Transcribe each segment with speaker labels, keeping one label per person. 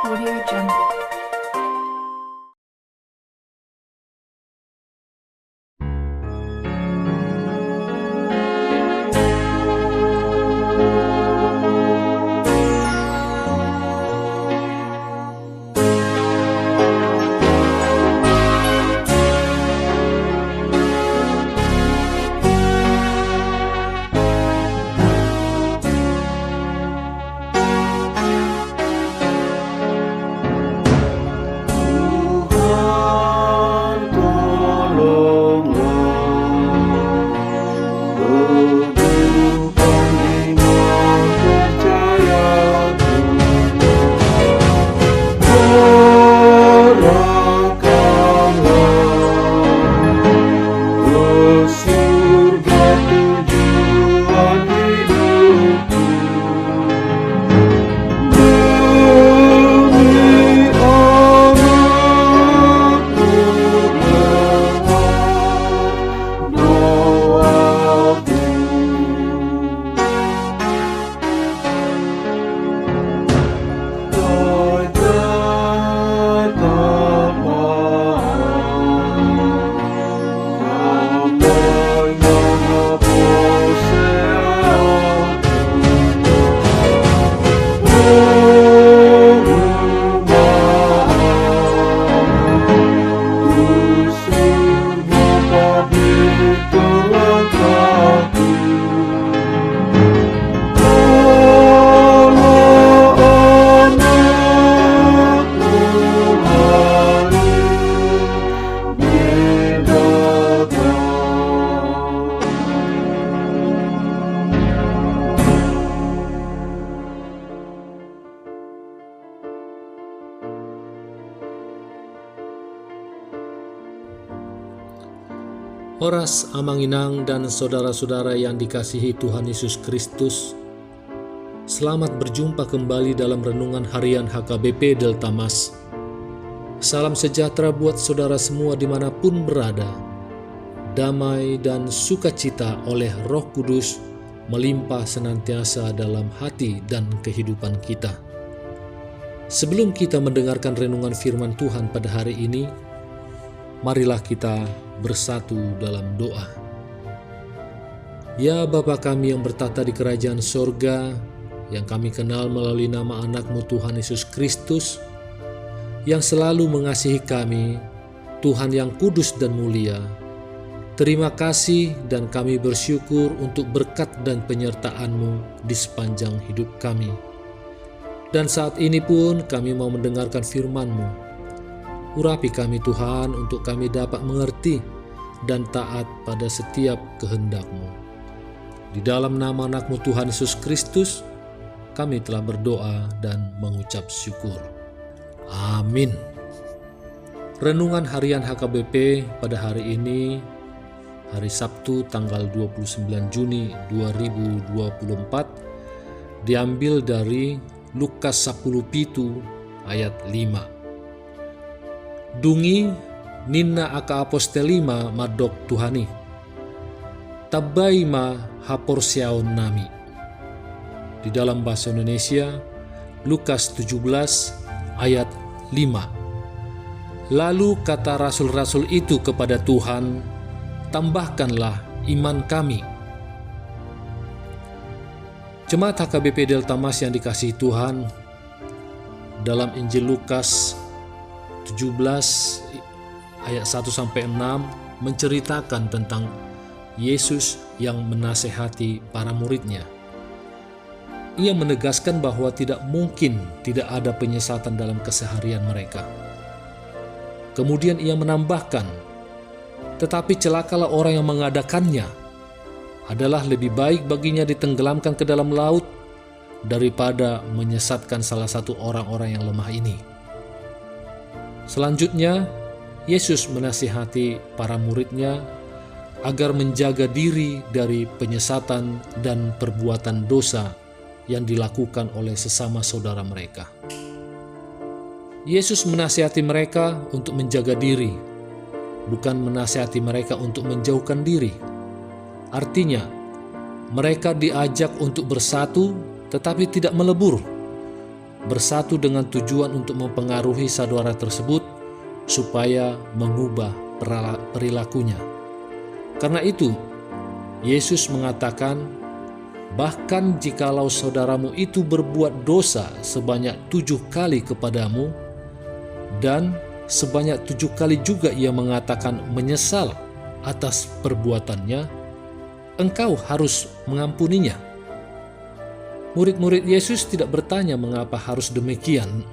Speaker 1: Audio Jungle.
Speaker 2: Horas Amanginang dan saudara-saudara yang dikasihi Tuhan Yesus Kristus, selamat berjumpa kembali dalam renungan harian HKBP Delta Mas. Salam sejahtera buat saudara semua dimanapun berada. Damai dan sukacita oleh Roh Kudus melimpah senantiasa dalam hati dan kehidupan kita. Sebelum kita mendengarkan renungan firman Tuhan pada hari ini, marilah kita bersatu dalam doa. Ya Bapa kami yang bertata di kerajaan sorga, yang kami kenal melalui nama anak-Mu Tuhan Yesus Kristus, yang selalu mengasihi kami, Tuhan yang kudus dan mulia. Terima kasih dan kami bersyukur untuk berkat dan penyertaan-Mu di sepanjang hidup kami. Dan saat ini pun kami mau mendengarkan firman-Mu. Urapi kami Tuhan untuk kami dapat mengerti dan taat pada setiap kehendak-Mu. Di dalam nama anak-Mu Tuhan Yesus Kristus, kami telah berdoa dan mengucap syukur. Amin. Renungan harian HKBP pada hari ini, hari Sabtu tanggal 29 Juni 2024, diambil dari Lukas 10:7 ayat 5. Dungi ninna aka apostelima madok Tuhani, tabaima haporsiaon nami. Di dalam bahasa Indonesia, Lukas 17 ayat 5. Lalu kata rasul-rasul itu kepada Tuhan, tambahkanlah iman kami. Jemaat HKBP Delta Mas yang dikasihi Tuhan, dalam Injil Lukas 17 ayat 1-6 menceritakan tentang Yesus yang menasehati para muridnya. Ia menegaskan bahwa tidak mungkin tidak ada penyesatan dalam keseharian mereka. Kemudian ia menambahkan, tetapi celakalah orang yang mengadakannya. Adalah lebih baik baginya ditenggelamkan ke dalam laut daripada menyesatkan salah satu orang-orang yang lemah ini. Selanjutnya, Yesus menasihati para muridnya agar menjaga diri dari penyesatan dan perbuatan dosa yang dilakukan oleh sesama saudara mereka. Yesus menasihati mereka untuk menjaga diri, bukan menasihati mereka untuk menjauhkan diri. Artinya, mereka diajak untuk bersatu tetapi tidak melebur. bersatu dengan tujuan untuk mempengaruhi saudara tersebut supaya mengubah perilakunya. Karena itu, Yesus mengatakan, bahkan jikalau saudaramu itu berbuat dosa sebanyak 7 kali kepadamu, dan sebanyak 7 kali juga ia mengatakan menyesal atas perbuatannya, engkau harus mengampuninya. Murid-murid Yesus tidak bertanya mengapa harus demikian,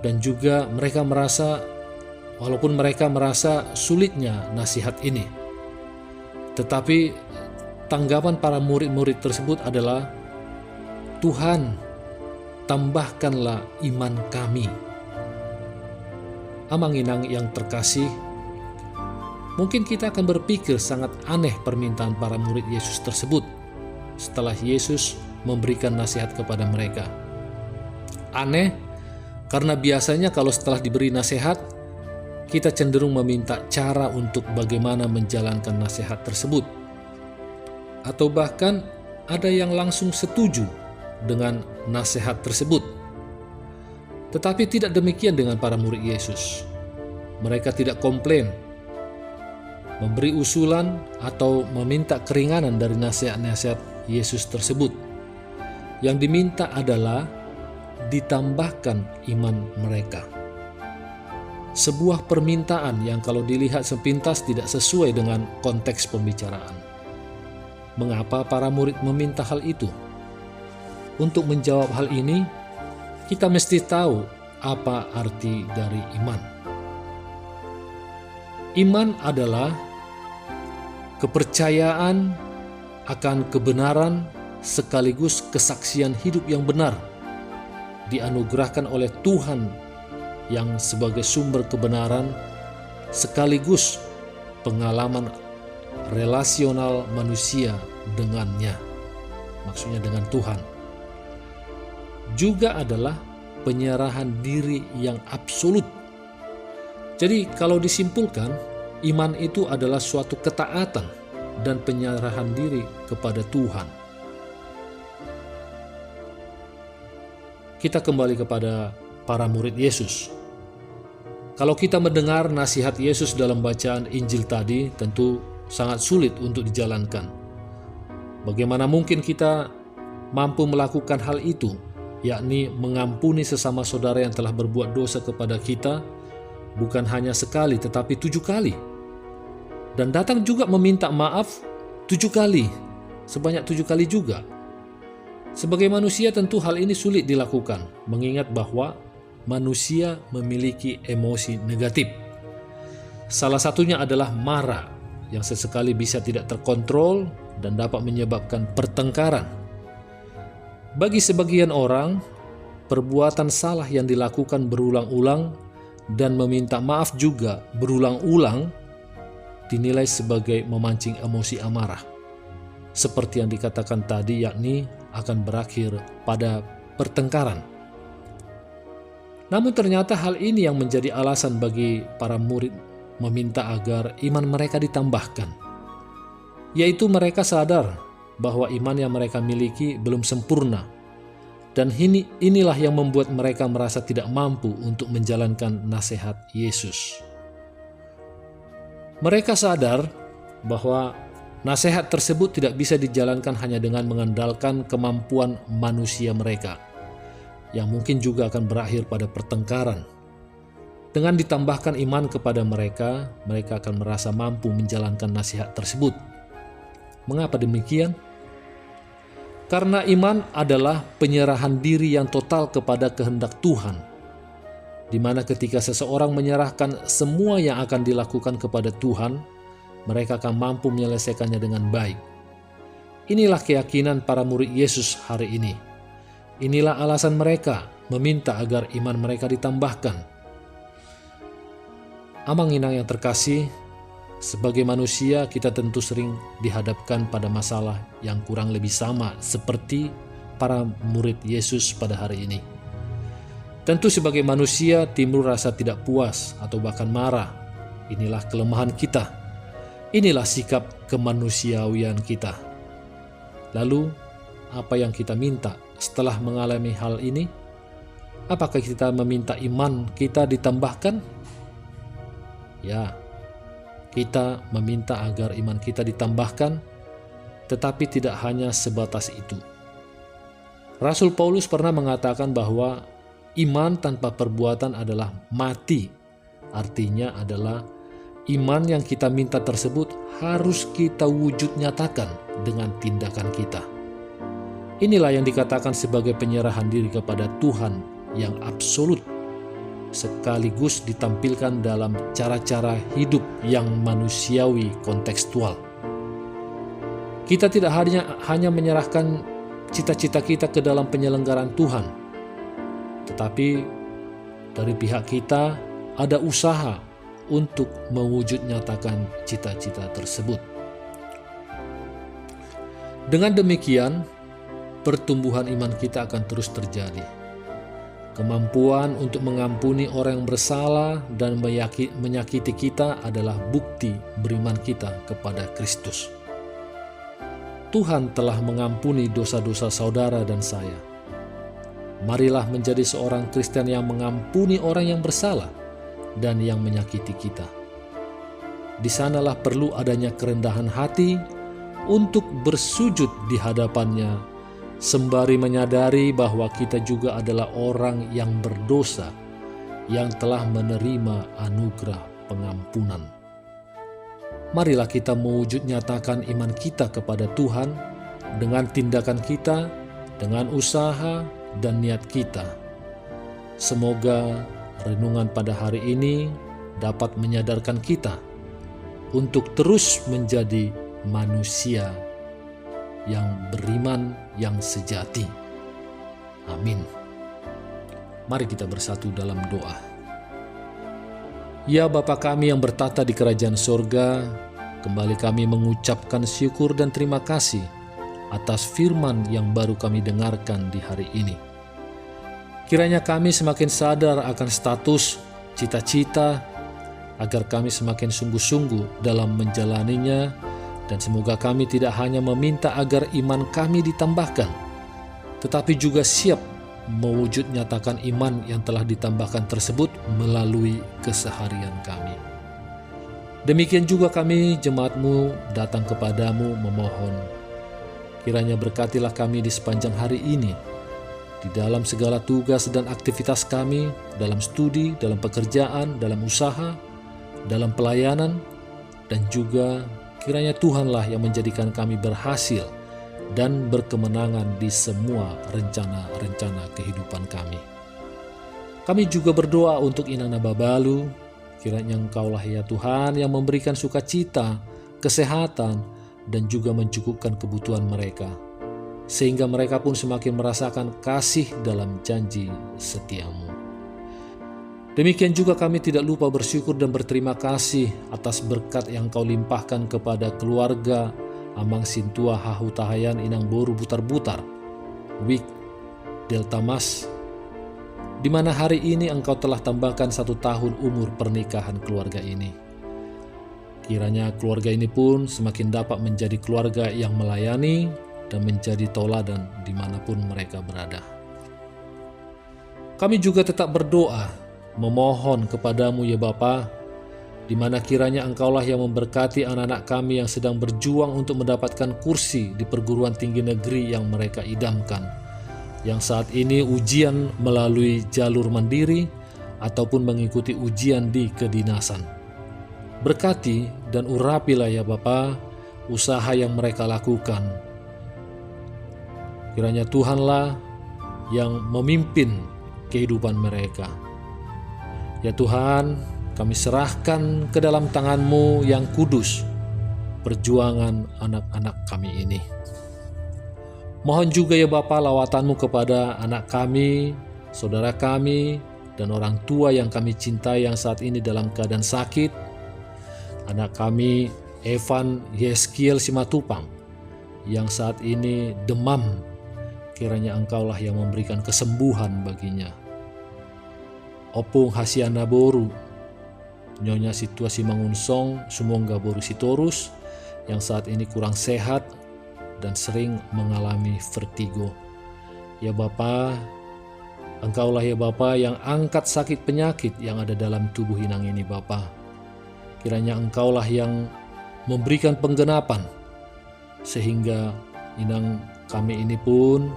Speaker 2: dan juga walaupun mereka merasa sulitnya nasihat ini, tetapi tanggapan para murid-murid tersebut adalah, Tuhan, tambahkanlah iman kami. Amang-inang yang terkasih, mungkin kita akan berpikir sangat aneh permintaan para murid Yesus tersebut setelah Yesus memberikan nasihat kepada mereka. Aneh karena biasanya kalau setelah diberi nasihat, kita cenderung meminta cara untuk bagaimana menjalankan nasihat tersebut. Atau bahkan ada yang langsung setuju dengan nasihat tersebut. Tetapi tidak demikian dengan para murid Yesus. Mereka tidak komplain, memberi usulan atau meminta keringanan dari nasihat-nasihat Yesus tersebut. Yang diminta adalah ditambahkan iman mereka. Sebuah permintaan yang kalau dilihat sepintas tidak sesuai dengan konteks pembicaraan. Mengapa para murid meminta hal itu? Untuk menjawab hal ini, kita mesti tahu apa arti dari iman. Iman adalah kepercayaan akan kebenaran sekaligus kesaksian hidup yang benar dianugerahkan oleh Tuhan yang sebagai sumber kebenaran sekaligus pengalaman relasional manusia dengannya, maksudnya dengan Tuhan. Juga adalah penyerahan diri yang absolut. Jadi kalau disimpulkan, iman itu adalah suatu ketaatan dan penyerahan diri kepada Tuhan. Kita kembali kepada para murid Yesus. Kalau kita mendengar nasihat Yesus dalam bacaan Injil tadi, tentu sangat sulit untuk dijalankan. Bagaimana mungkin kita mampu melakukan hal itu, yakni mengampuni sesama saudara yang telah berbuat dosa kepada kita, bukan hanya sekali tetapi 7 kali. Dan datang juga meminta maaf 7 kali, sebanyak 7 kali juga. Sebagai manusia tentu hal ini sulit dilakukan, mengingat bahwa manusia memiliki emosi negatif. Salah satunya adalah marah, yang sesekali bisa tidak terkontrol dan dapat menyebabkan pertengkaran. Bagi sebagian orang, perbuatan salah yang dilakukan berulang-ulang dan meminta maaf juga berulang-ulang dinilai sebagai memancing emosi amarah. Seperti yang dikatakan tadi, yakni akan berakhir pada pertengkaran. Namun ternyata hal ini yang menjadi alasan bagi para murid meminta agar iman mereka ditambahkan, yaitu mereka sadar bahwa iman yang mereka miliki belum sempurna, dan inilah yang membuat mereka merasa tidak mampu untuk menjalankan nasihat Yesus. Mereka sadar bahwa nasihat tersebut tidak bisa dijalankan hanya dengan mengandalkan kemampuan manusia mereka, yang mungkin juga akan berakhir pada pertengkaran. Dengan ditambahkan iman kepada mereka, mereka akan merasa mampu menjalankan nasihat tersebut. Mengapa demikian? Karena iman adalah penyerahan diri yang total kepada kehendak Tuhan, di mana ketika seseorang menyerahkan semua yang akan dilakukan kepada Tuhan, mereka akan mampu menyelesaikannya dengan baik. Inilah keyakinan para murid Yesus hari ini. Inilah alasan mereka meminta agar iman mereka ditambahkan. Amang-inang yang terkasih, sebagai manusia kita tentu sering dihadapkan pada masalah yang kurang lebih sama seperti para murid Yesus pada hari ini. Tentu sebagai manusia timbul rasa tidak puas atau bahkan marah. Inilah kelemahan kita. Inilah sikap kemanusiawian kita. Lalu, apa yang kita minta setelah mengalami hal ini? Apakah kita meminta iman kita ditambahkan? Ya, kita meminta agar iman kita ditambahkan, tetapi tidak hanya sebatas itu. Rasul Paulus pernah mengatakan bahwa iman tanpa perbuatan adalah mati. Artinya adalah iman yang kita minta tersebut harus kita wujud nyatakan dengan tindakan kita. Inilah yang dikatakan sebagai penyerahan diri kepada Tuhan yang absolut, sekaligus ditampilkan dalam cara-cara hidup yang manusiawi kontekstual. Kita tidak hanya menyerahkan cita-cita kita ke dalam penyelenggaraan Tuhan, tetapi dari pihak kita ada usaha untuk mewujud nyatakan cita-cita tersebut. Dengan demikian, pertumbuhan iman kita akan terus terjadi. Kemampuan untuk mengampuni orang yang bersalah dan menyakiti kita adalah bukti beriman kita kepada Kristus. Tuhan telah mengampuni dosa-dosa saudara dan saya. Marilah menjadi seorang Kristen yang mengampuni orang yang bersalah dan yang menyakiti kita. Di sanalah perlu adanya kerendahan hati untuk bersujud di hadapannya, sembari menyadari bahwa kita juga adalah orang yang berdosa, yang telah menerima anugerah pengampunan. Marilah kita mewujud nyatakan iman kita kepada Tuhan dengan tindakan kita, dengan usaha dan niat kita. Semoga renungan pada hari ini dapat menyadarkan kita untuk terus menjadi manusia yang beriman yang sejati. Amin. Mari kita bersatu dalam doa. Ya Bapa kami yang bertata di kerajaan sorga, kembali kami mengucapkan syukur dan terima kasih atas firman yang baru kami dengarkan di hari ini. Kiranya kami semakin sadar akan status, cita-cita, agar kami semakin sungguh-sungguh dalam menjalaninya, dan semoga kami tidak hanya meminta agar iman kami ditambahkan, tetapi juga siap mewujud nyatakan iman yang telah ditambahkan tersebut melalui keseharian kami. Demikian juga kami jemaat-Mu datang kepadamu memohon, kiranya berkatilah kami di sepanjang hari ini, di dalam segala tugas dan aktivitas kami, dalam studi, dalam pekerjaan, dalam usaha, dalam pelayanan, dan juga kiranya Tuhanlah yang menjadikan kami berhasil dan berkemenangan di semua rencana-rencana kehidupan kami. Kami juga berdoa untuk Inang Nababalu, kiranya Engkaulah ya Tuhan yang memberikan sukacita, kesehatan, dan juga mencukupkan kebutuhan mereka, sehingga mereka pun semakin merasakan kasih dalam janji setia-Mu. Demikian juga kami tidak lupa bersyukur dan berterima kasih atas berkat yang Kau limpahkan kepada keluarga Amang Sintua Hahu Tahayan Inang Boru Butar-Butar, Wik Delta Mas, di mana hari ini Engkau telah tambahkan 1 tahun umur pernikahan keluarga ini. Kiranya keluarga ini pun semakin dapat menjadi keluarga yang melayani dan menjadi tauladan dimanapun mereka berada. Kami juga tetap berdoa, memohon kepadamu ya Bapa, di mana kiranya Engkaulah yang memberkati anak-anak kami yang sedang berjuang untuk mendapatkan kursi di perguruan tinggi negeri yang mereka idamkan, yang saat ini ujian melalui jalur mandiri ataupun mengikuti ujian di kedinasan. Berkati dan urapilah ya Bapa usaha yang mereka lakukan. Kiranya Tuhanlah yang memimpin kehidupan mereka. Ya Tuhan, kami serahkan ke dalam tangan-Mu yang kudus perjuangan anak-anak kami ini. Mohon juga ya Bapa lawatan-Mu kepada anak kami, saudara kami, dan orang tua yang kami cintai yang saat ini dalam keadaan sakit. Anak kami Evan Yeskiel Simatupang yang saat ini demam, kiranya Engkaulah yang memberikan kesembuhan baginya. Opung Hasiana Boru, Nyonya Situasi Mangunsong Sumongga Boru Sitorus yang saat ini kurang sehat dan sering mengalami vertigo, Ya Bapa, Engkaulah ya Bapa yang angkat sakit penyakit yang ada dalam tubuh Inang ini Bapa. Kiranya Engkaulah yang memberikan penggenapan sehingga Inang kami ini pun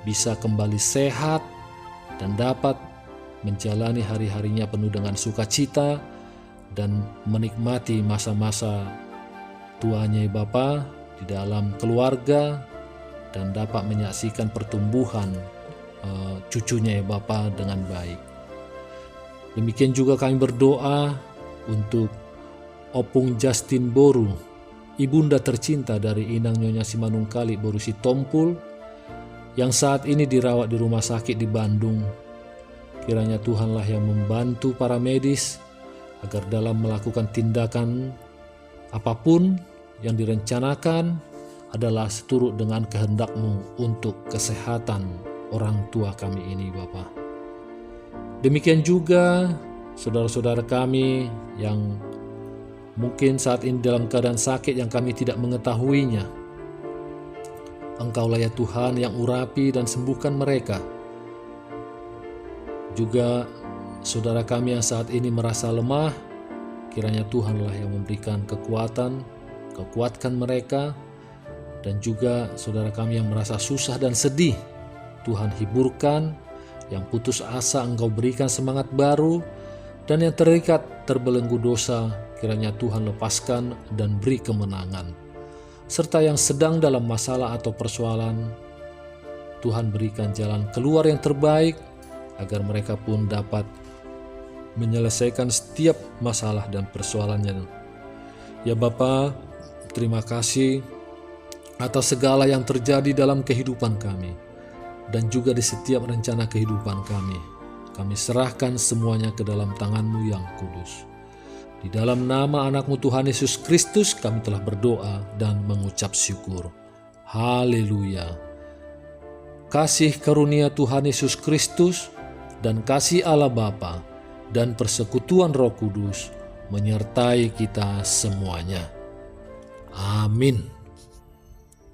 Speaker 2: bisa kembali sehat dan dapat menjalani hari-harinya penuh dengan sukacita dan menikmati masa-masa tuanya ya Bapa di dalam keluarga dan dapat menyaksikan pertumbuhan cucunya ya Bapa dengan baik. Demikian juga kami berdoa untuk Opung Justin Boru, ibunda tercinta dari Inang Nyonya Simanungkali Boru Sitompul, yang saat ini dirawat di rumah sakit di Bandung. Kiranya Tuhanlah yang membantu para medis agar dalam melakukan tindakan apapun yang direncanakan adalah seturut dengan kehendak-Mu untuk kesehatan orang tua kami ini Bapa. Demikian juga saudara-saudara kami yang mungkin saat ini dalam keadaan sakit yang kami tidak mengetahuinya. Engkaulah ya Tuhan yang urapi dan sembuhkan mereka. Juga saudara kami yang saat ini merasa lemah, kiranya Tuhanlah yang memberikan kekuatan, kuatkan mereka. Dan juga saudara kami yang merasa susah dan sedih, Tuhan hiburkan. Yang putus asa Engkau berikan semangat baru, dan yang terikat terbelenggu dosa kiranya Tuhan lepaskan dan beri kemenangan. Serta yang sedang dalam masalah atau persoalan, Tuhan berikan jalan keluar yang terbaik agar mereka pun dapat menyelesaikan setiap masalah dan persoalannya. Ya Bapa, terima kasih atas segala yang terjadi dalam kehidupan kami dan juga di setiap rencana kehidupan kami. Kami serahkan semuanya ke dalam tangan-Mu yang kudus. Di dalam nama anak-Mu Tuhan Yesus Kristus kami telah berdoa dan mengucap syukur. Haleluya. Kasih karunia Tuhan Yesus Kristus dan kasih Allah Bapa dan persekutuan Roh Kudus menyertai kita semuanya. Amin.